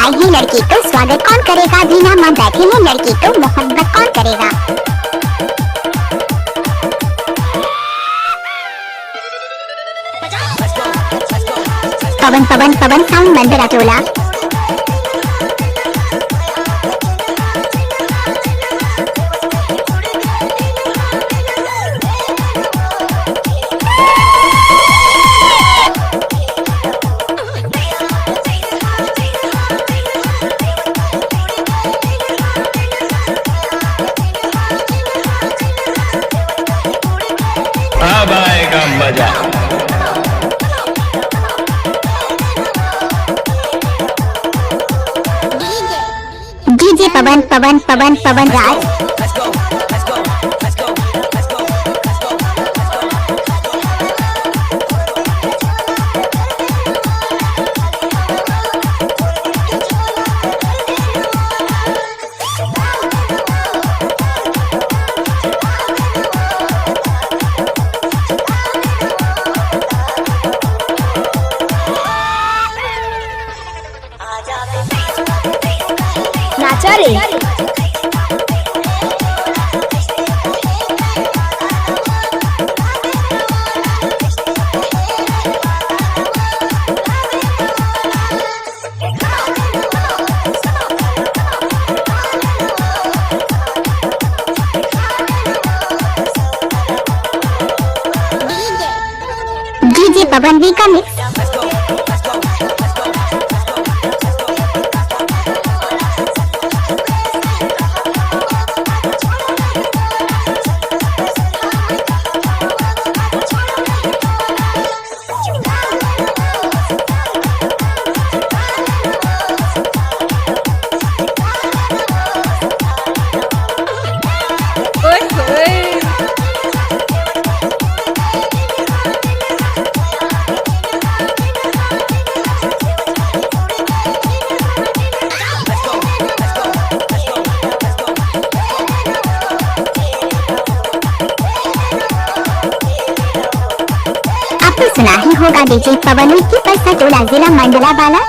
आए हैं लड़की तो स्वागत कौन करेगा, बिना मां बैठे हैं लड़की तो मोहब्बत कौन करेगा। पवन पवन पवन साउंड मंदिरा टोला। अब आएगा मजा। डीजे पवन पवन पवन पवन राज। नाचा रे डीजे पवन वी का मिक्स। आपने सुना ही होगा डीजे पवन की पैसा टोला जिला मंडला वाला।